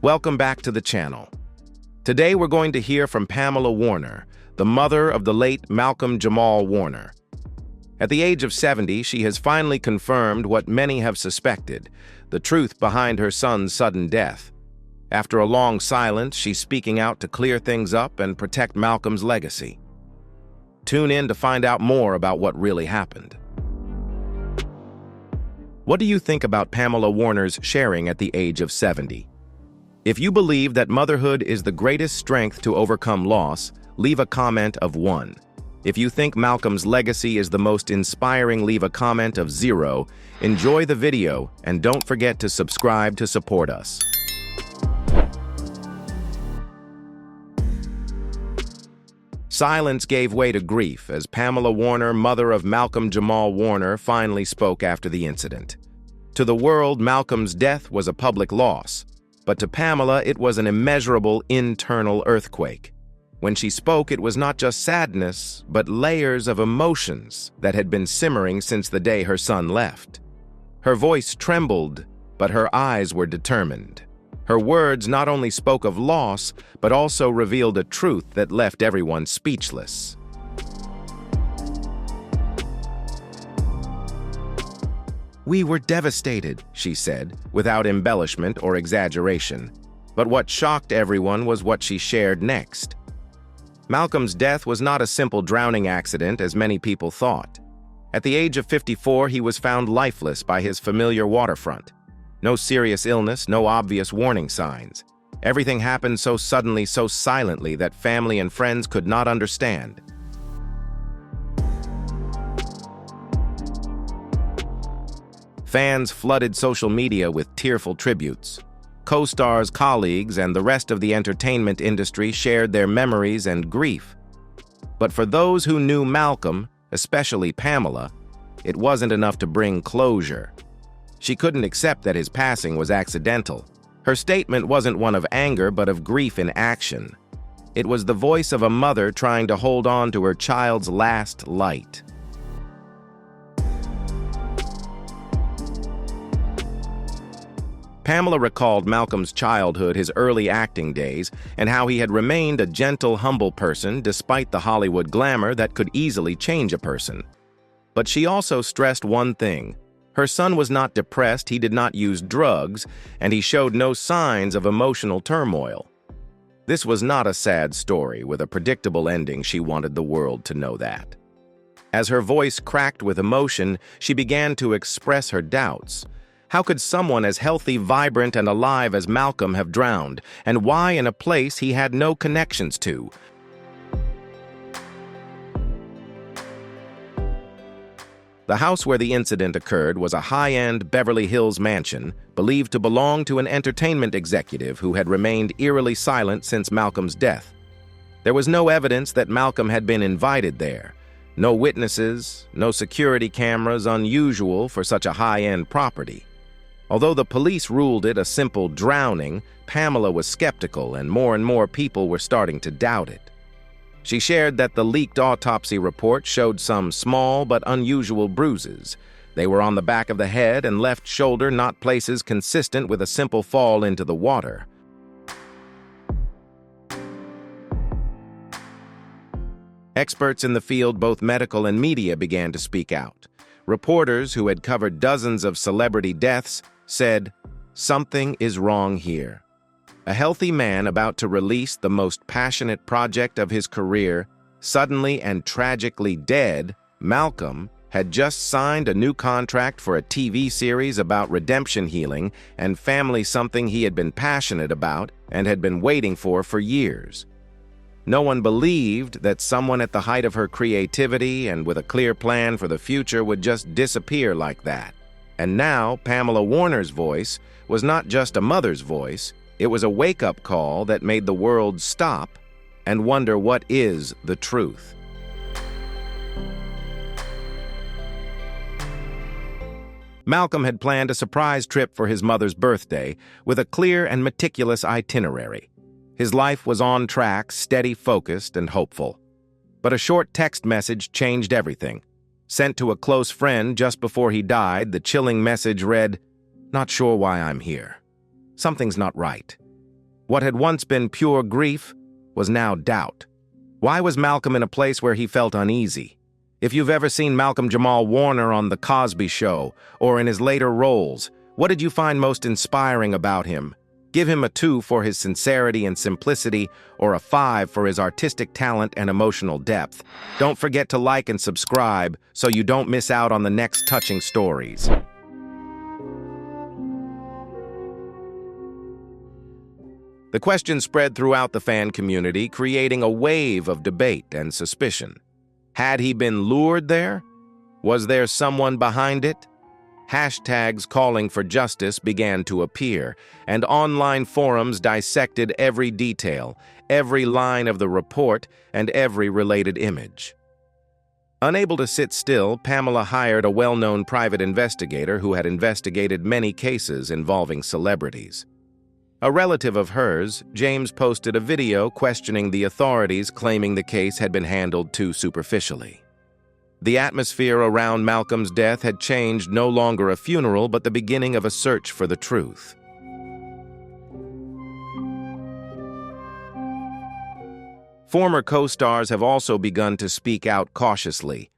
Welcome back to the channel. Today we're going to hear from Pamela Warner, the mother of the late Malcolm Jamal Warner. At the age of 70, she has finally confirmed what many have suspected, the truth behind her son's sudden death. After a long silence, she's speaking out to clear things up and protect Malcolm's legacy. Tune in to find out more about what really happened. What do you think about Pamela Warner's sharing at the age of 70? If you believe that motherhood is the greatest strength to overcome loss, leave a comment of 1. If you think Malcolm's legacy is the most inspiring, leave a comment of 0. Enjoy the video and don't forget to subscribe to support us. Silence gave way to grief as Pamela Warner, mother of Malcolm Jamal Warner, finally spoke after the incident. To the world, Malcolm's death was a public loss, but to Pamela, it was an immeasurable internal earthquake. When she spoke, it was not just sadness, but layers of emotions that had been simmering since the day her son left. Her voice trembled, but her eyes were determined. Her words not only spoke of loss, but also revealed a truth that left everyone speechless. "We were devastated," she said, without embellishment or exaggeration. But what shocked everyone was what she shared next. Malcolm's death was not a simple drowning accident, as many people thought. At the age of 54, he was found lifeless by his familiar waterfront. No serious illness, no obvious warning signs. Everything happened so suddenly, so silently, that family and friends could not understand. Fans flooded social media with tearful tributes. Co-stars, colleagues, and the rest of the entertainment industry shared their memories and grief. But for those who knew Malcolm, especially Pamela, it wasn't enough to bring closure. She couldn't accept that his passing was accidental. Her statement wasn't one of anger, but of grief in action. It was the voice of a mother trying to hold on to her child's last light. Pamela recalled Malcolm's childhood, his early acting days, and how he had remained a gentle, humble person despite the Hollywood glamour that could easily change a person. But she also stressed one thing. Her son was not depressed, he did not use drugs, and he showed no signs of emotional turmoil. This was not a sad story with a predictable ending. She wanted the world to know that. As her voice cracked with emotion, she began to express her doubts. How could someone as healthy, vibrant, and alive as Malcolm have drowned? And why in a place he had no connections to? The house where the incident occurred was a high-end Beverly Hills mansion believed to belong to an entertainment executive who had remained eerily silent since Malcolm's death. There was no evidence that Malcolm had been invited there. No witnesses, no security cameras, unusual for such a high-end property. Although the police ruled it a simple drowning, Pamela was skeptical and more people were starting to doubt it. She shared that the leaked autopsy report showed some small but unusual bruises. They were on the back of the head and left shoulder, not places consistent with a simple fall into the water. Experts in the field, both medical and media, began to speak out. Reporters who had covered dozens of celebrity deaths said, "Something is wrong here." A healthy man about to release the most passionate project of his career, suddenly and tragically dead, Malcolm had just signed a new contract for a TV series about redemption healing and family, something he had been passionate about and had been waiting for years. No one believed that someone at the height of her creativity and with a clear plan for the future would just disappear like that. And now, Pamela Warner's voice was not just a mother's voice, it was a wake-up call that made the world stop and wonder what is the truth. Malcolm had planned a surprise trip for his mother's birthday with a clear and meticulous itinerary. His life was on track, steady, focused, and hopeful. But a short text message changed everything. Sent to a close friend just before he died, the chilling message read, "Not sure why I'm here. Something's not right. What had once been pure grief was now doubt. Why was Malcolm in a place where he felt uneasy? If you've ever seen Malcolm Jamal Warner on The Cosby Show or in his later roles, what did you find most inspiring about him? Give him a 2 for his sincerity and simplicity, or a 5 for his artistic talent and emotional depth. Don't forget to like and subscribe so you don't miss out on the next touching stories. The question spread throughout the fan community, creating a wave of debate and suspicion. Had he been lured there? Was there someone behind it? Hashtags calling for justice began to appear, and online forums dissected every detail, every line of the report, and every related image. Unable to sit still, Pamela hired a well-known private investigator who had investigated many cases involving celebrities. A relative of hers, James, posted a video questioning the authorities, claiming the case had been handled too superficially. The atmosphere around Malcolm's death had changed, no longer a funeral, but the beginning of a search for the truth. Former co-stars have also begun to speak out cautiously.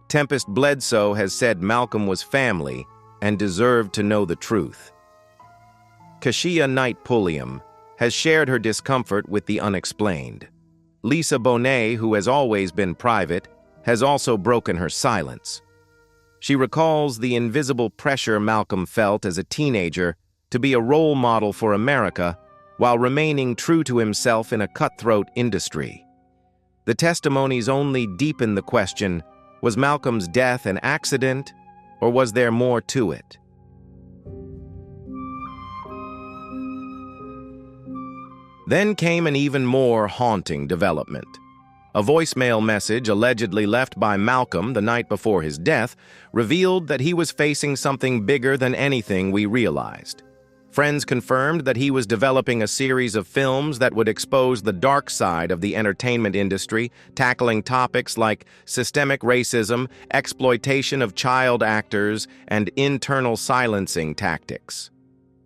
Tempest Bledsoe has said Malcolm was family and deserved to know the truth. Kashia Knight Pulliam has shared her discomfort with the unexplained. Lisa Bonet, who has always been private, has also broken her silence. She recalls the invisible pressure Malcolm felt as a teenager to be a role model for America while remaining true to himself in a cutthroat industry. The testimonies only deepen the question, was Malcolm's death an accident, or was there more to it? Then came an even more haunting development. A voicemail message allegedly left by Malcolm the night before his death revealed that he was facing something bigger than anything we realized. Friends confirmed that he was developing a series of films that would expose the dark side of the entertainment industry, tackling topics like systemic racism, exploitation of child actors, and internal silencing tactics.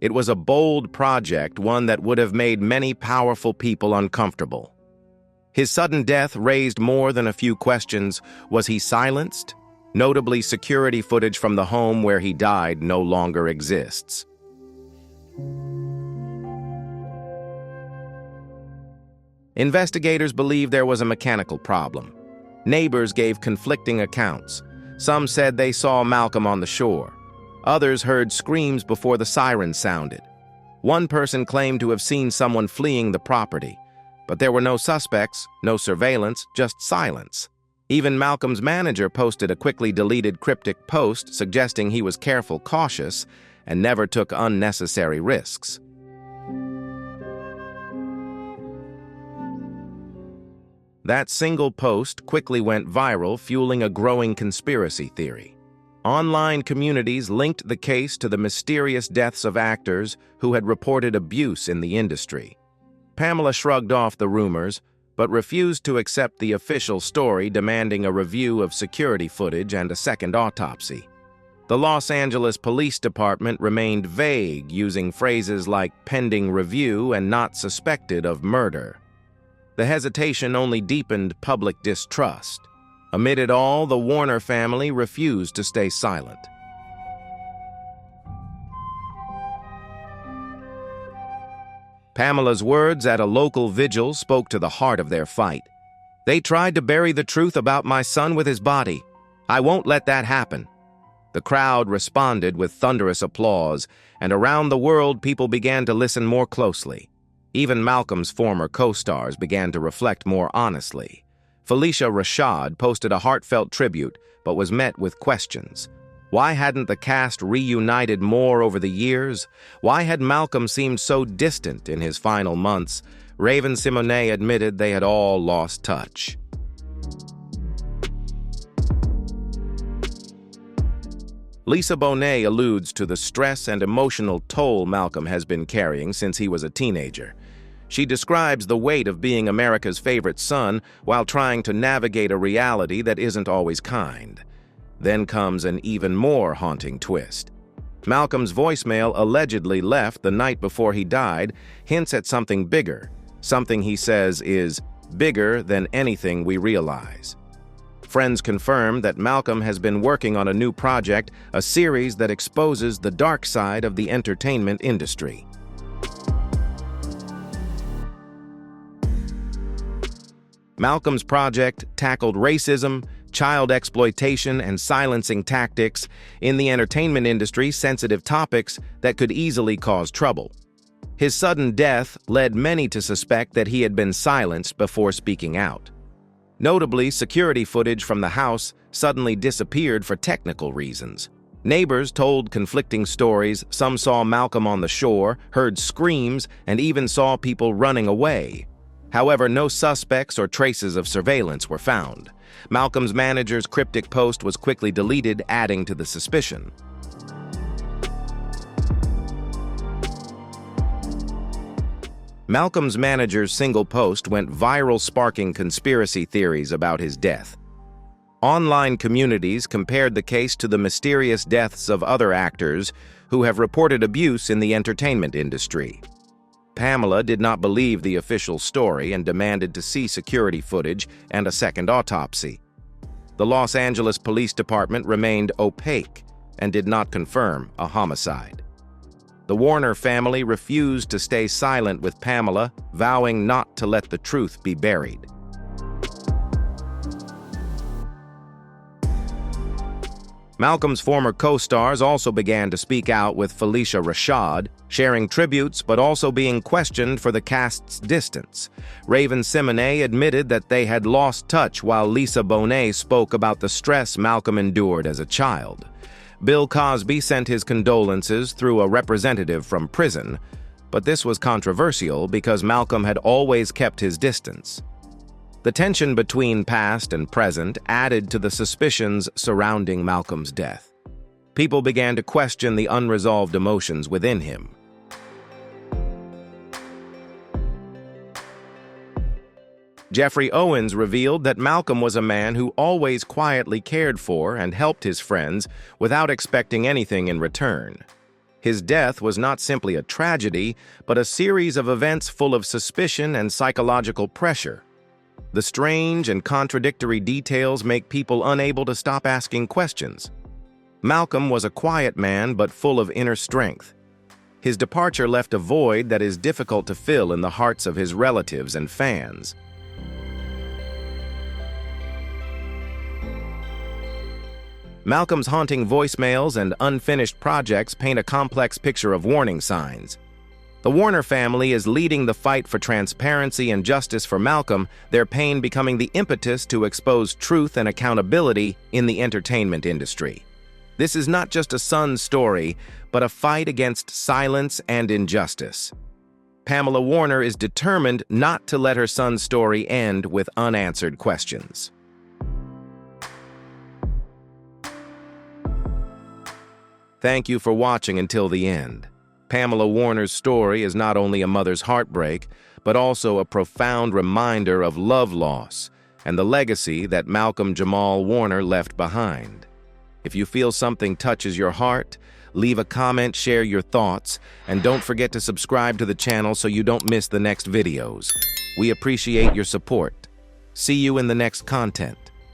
It was a bold project, one that would have made many powerful people uncomfortable. His sudden death raised more than a few questions. Was he silenced? Notably, security footage from the home where he died no longer exists. Investigators believe there was a mechanical problem. Neighbors gave conflicting accounts. Some said they saw Malcolm on the shore. Others heard screams before the sirens sounded. One person claimed to have seen someone fleeing the property, but there were no suspects, no surveillance, just silence. Even Malcolm's manager posted a quickly deleted cryptic post suggesting he was careful, cautious, and never took unnecessary risks. That single post quickly went viral, fueling a growing conspiracy theory. Online communities linked the case to the mysterious deaths of actors who had reported abuse in the industry. Pamela shrugged off the rumors, but refused to accept the official story, demanding a review of security footage and a second autopsy. The Los Angeles Police Department remained vague, using phrases like pending review and not suspected of murder. The hesitation only deepened public distrust. Amid it all, the Warner family refused to stay silent. Pamela's words at a local vigil spoke to the heart of their fight. They tried to bury the truth about my son with his body. I won't let that happen. The crowd responded with thunderous applause, and around the world people began to listen more closely. Even Malcolm's former co-stars began to reflect more honestly. Felicia Rashad posted a heartfelt tribute, but was met with questions. Why hadn't the cast reunited more over the years? Why had Malcolm seemed so distant in his final months? Raven Simonet admitted they had all lost touch. Lisa Bonet alludes to the stress and emotional toll Malcolm has been carrying since he was a teenager. She describes the weight of being America's favorite son while trying to navigate a reality that isn't always kind. Then comes an even more haunting twist. Malcolm's voicemail allegedly left the night before he died hints at something bigger, something he says is bigger than anything we realize. Friends confirm that Malcolm has been working on a new project, a series that exposes the dark side of the entertainment industry. Malcolm's project tackled racism, child exploitation, and silencing tactics in the entertainment industry, sensitive topics that could easily cause trouble. His sudden death led many to suspect that he had been silenced before speaking out. Notably, security footage from the house suddenly disappeared for technical reasons. Neighbors told conflicting stories. Some saw Malcolm on the shore, heard screams, and even saw people running away. However, no suspects or traces of surveillance were found. Malcolm's manager's cryptic post was quickly deleted, adding to the suspicion. Malcolm's manager's single post went viral, sparking conspiracy theories about his death. Online communities compared the case to the mysterious deaths of other actors who have reported abuse in the entertainment industry. Pamela did not believe the official story and demanded to see security footage and a second autopsy. The Los Angeles Police Department remained opaque and did not confirm a homicide. The Warner family refused to stay silent with Pamela, vowing not to let the truth be buried. Malcolm's former co-stars also began to speak out, with Phylicia Rashad sharing tributes but also being questioned for the cast's distance. Raven Simonet admitted that they had lost touch, while Lisa Bonet spoke about the stress Malcolm endured as a child. Bill Cosby sent his condolences through a representative from prison, but this was controversial because Malcolm had always kept his distance. The tension between past and present added to the suspicions surrounding Malcolm's death. People began to question the unresolved emotions within him. Jeffrey Owens revealed that Malcolm was a man who always quietly cared for and helped his friends without expecting anything in return. His death was not simply a tragedy, but a series of events full of suspicion and psychological pressure. The strange and contradictory details make people unable to stop asking questions. Malcolm was a quiet man but full of inner strength. His departure left a void that is difficult to fill in the hearts of his relatives and fans. Malcolm's haunting voicemails and unfinished projects paint a complex picture of warning signs. The Warner family is leading the fight for transparency and justice for Malcolm, their pain becoming the impetus to expose truth and accountability in the entertainment industry. This is not just a son's story, but a fight against silence and injustice. Pamela Warner is determined not to let her son's story end with unanswered questions. Thank you for watching until the end. Pamela Warner's story is not only a mother's heartbreak, but also a profound reminder of love loss and the legacy that Malcolm Jamal Warner left behind. If you feel something touches your heart, leave a comment, share your thoughts, and don't forget to subscribe to the channel so you don't miss the next videos. We appreciate your support. See you in the next content.